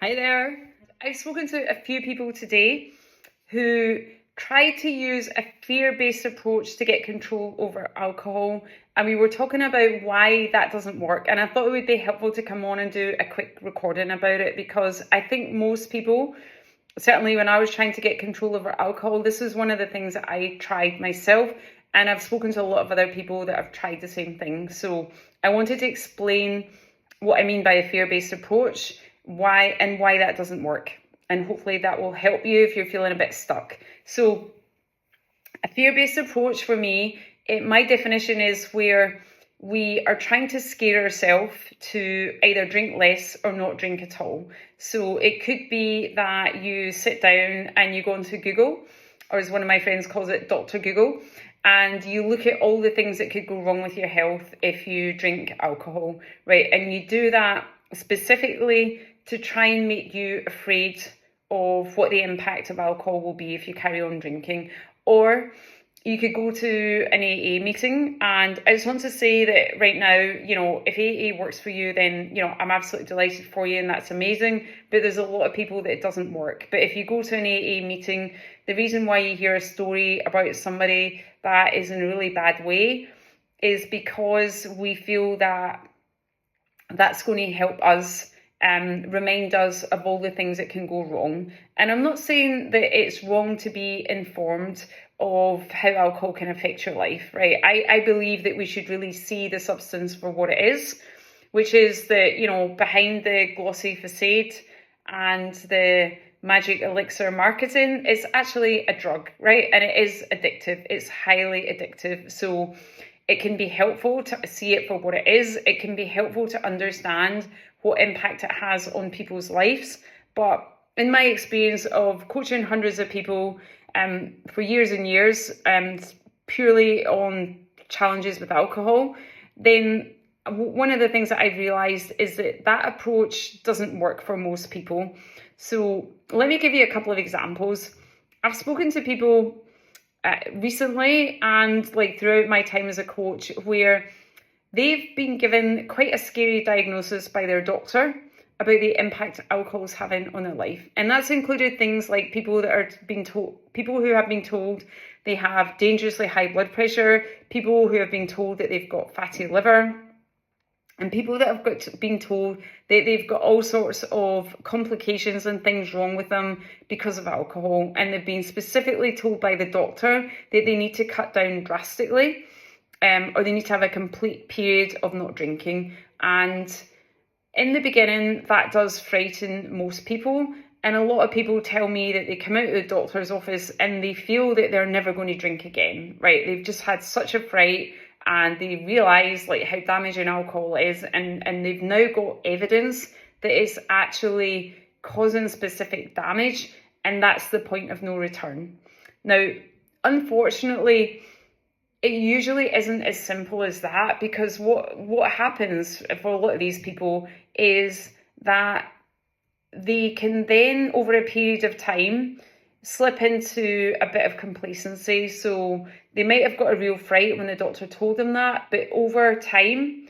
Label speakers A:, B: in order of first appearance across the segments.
A: Hi there. I've spoken to a few people today who tried to use a fear-based approach to get control over alcohol, and we were talking about why that doesn't work. And I thought it would be helpful to come on and do a quick recording about it, because I think most people, certainly when I was trying to get control over alcohol, this is one of the things that I tried myself, and I've spoken to a lot of other people that have tried the same thing. So I wanted to explain what I mean by a fear-based approach, why that doesn't work, and hopefully that will help you if you're feeling a bit stuck. So a fear-based approach for me, my definition is where we are trying to scare ourselves to either drink less or not drink at all. So it could be that you sit down and you go onto Google, or as one of my friends calls it, Dr. Google, and you look at all the things that could go wrong with your health if you drink alcohol, right? And you do that specifically to try and make you afraid of what the impact of alcohol will be if you carry on drinking. Or you could go to an AA meeting, and I just want to say that right now, if AA works for you, then, I'm absolutely delighted for you, and that's amazing. But there's a lot of people that it doesn't work. But if you go to an AA meeting, the reason why you hear a story about somebody that is in a really bad way is because we feel that that's going to help us remind us of all the things that can go wrong. And I'm not saying that it's wrong to be informed of how alcohol can affect your life, right? I believe that we should really see the substance for what it is, which is that, behind the glossy facade and the magic elixir marketing, it's actually a drug, right? And it is addictive. It's highly addictive. So it can be helpful to see it for what it is. It can be helpful to understand what impact it has on people's lives. But in my experience of coaching hundreds of people for years and years, purely on challenges with alcohol, then one of the things that I've realized is that approach doesn't work for most people. So let me give you a couple of examples. I've spoken to people recently and throughout my time as a coach where they've been given quite a scary diagnosis by their doctor about the impact alcohol is having on their life. And that's included things like people who have been told they have dangerously high blood pressure, people who have been told that they've got fatty liver, and people that have been told that they've got all sorts of complications and things wrong with them because of alcohol. And they've been specifically told by the doctor that they need to cut down drastically, or they need to have a complete period of not drinking. And in the beginning, that does frighten most people. And a lot of people tell me that they come out of the doctor's office and they feel that they're never going to drink again, right? They've just had such a fright, and they realise how damaging alcohol is, and they've now got evidence that it's actually causing specific damage, and that's the point of no return. Now, unfortunately, it usually isn't as simple as that, because what happens for a lot of these people is that they can then, over a period of time, slip into a bit of complacency. So they might have got a real fright when the doctor told them that, but over time,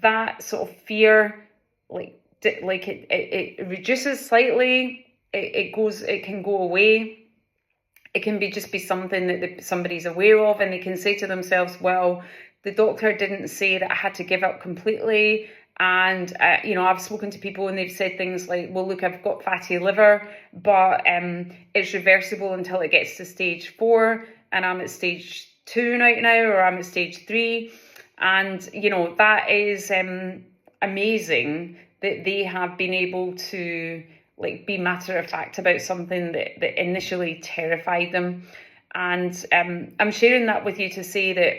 A: that sort of fear, it reduces slightly. It can go away. It can just be something that somebody's aware of, and they can say to themselves, well, the doctor didn't say that I had to give up completely. And, I've spoken to people and they've said things like, well, look, I've got fatty liver, but it's reversible until it gets to stage 4, and I'm at stage 2 right now, or I'm at stage 3. And, that is amazing that they have been able to be matter of fact about something that initially terrified them. And I'm sharing that with you to say that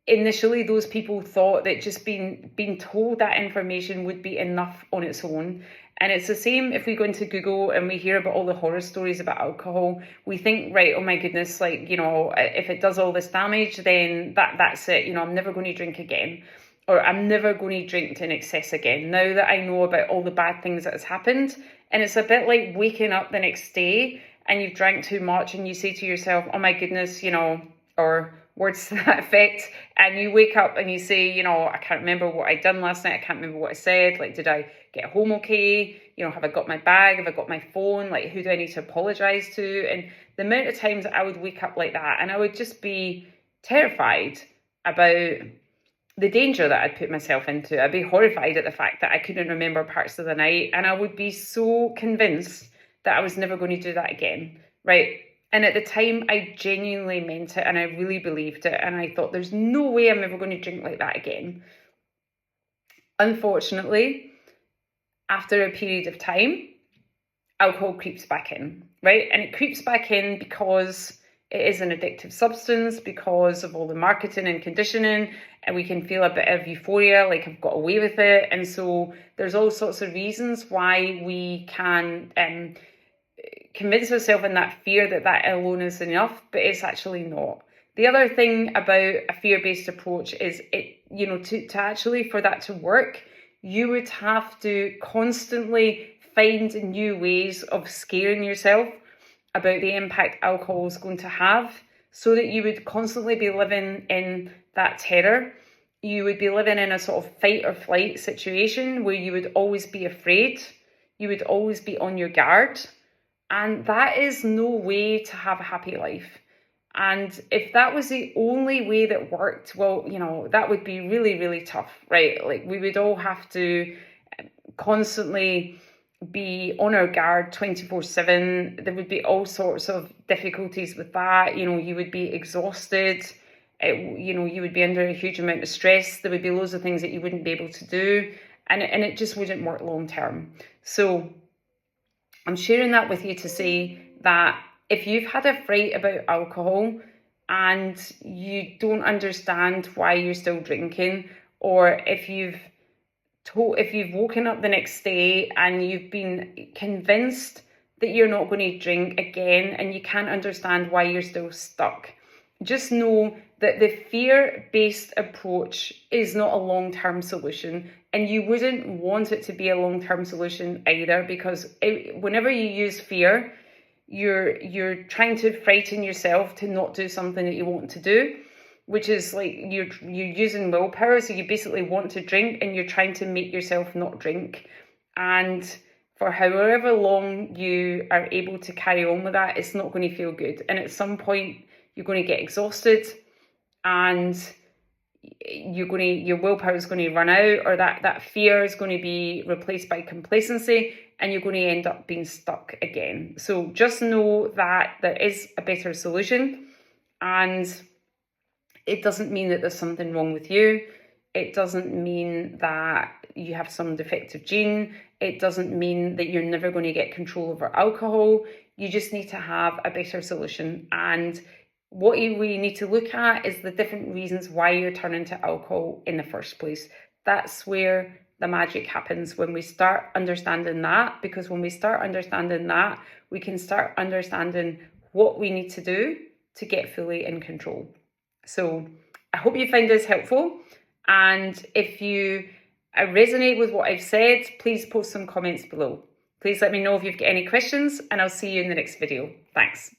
A: initially those people thought that just being told that information would be enough on its own. And it's the same if we go into Google and we hear about all the horror stories about alcohol. We think, right, oh my goodness, if it does all this damage, then that's it. I'm never going to drink again, or I'm never going to drink to an excess again, now that I know about all the bad things that has happened. And it's a bit like waking up the next day and you've drank too much and you say to yourself, oh my goodness, or words to that effect, and you wake up and you say, I can't remember what I'd done last night, I can't remember what I said, did I get home okay? You know, have I got my bag? Have I got my phone? Like, who do I need to apologise to? And the amount of times I would wake up like that, and I would just be terrified about the danger that I'd put myself into. I'd be horrified at the fact that I couldn't remember parts of the night, and I would be so convinced that I was never going to do that again, right? And at the time, I genuinely meant it, and I really believed it, and I thought, there's no way I'm ever going to drink like that again. Unfortunately, after a period of time, alcohol creeps back in, right? And it creeps back in because it is an addictive substance, because of all the marketing and conditioning, and we can feel a bit of euphoria, like I've got away with it. And so there's all sorts of reasons why we can convince ourselves in that fear that that alone is enough, but it's actually not. The other thing about a fear-based approach is to actually, for that to work, you would have to constantly find new ways of scaring yourself about the impact alcohol is going to have, so that you would constantly be living in that terror. You would be living in a sort of fight or flight situation where you would always be afraid. You would always be on your guard. And that is no way to have a happy life. And if that was the only way that worked, well, that would be really, really tough, right? Like, we would all have to constantly be on our guard 24/7. There would be all sorts of difficulties with that. You would be exhausted. You would be under a huge amount of stress. There would be loads of things that you wouldn't be able to do, and it just wouldn't work long term. So I'm sharing that with you to say that if you've had a fright about alcohol and you don't understand why you're still drinking, or if you've woken up the next day and you've been convinced that you're not going to drink again and you can't understand why you're still stuck, just know that the fear-based approach is not a long-term solution, and you wouldn't want it to be a long-term solution either, because whenever you use fear, you're trying to frighten yourself to not do something that you want to do, which is like you're using willpower. So you basically want to drink and you're trying to make yourself not drink. And for however long you are able to carry on with that, it's not going to feel good. And at some point, you're going to get exhausted, and your willpower is going to run out, or that fear is going to be replaced by complacency, and you're going to end up being stuck again. So just know that there is a better solution, and it doesn't mean that there's something wrong with you. It doesn't mean that you have some defective gene. It doesn't mean that you're never going to get control over alcohol. You just need to have a better solution. And what we need to look at is the different reasons why you're turning to alcohol in the first place. That's where the magic happens, when we start understanding that, because when we start understanding that, we can start understanding what we need to do to get fully in control. So I hope you find this helpful. And if you resonate with what I've said, please post some comments below. Please let me know if you've got any questions, and I'll see you in the next video. Thanks.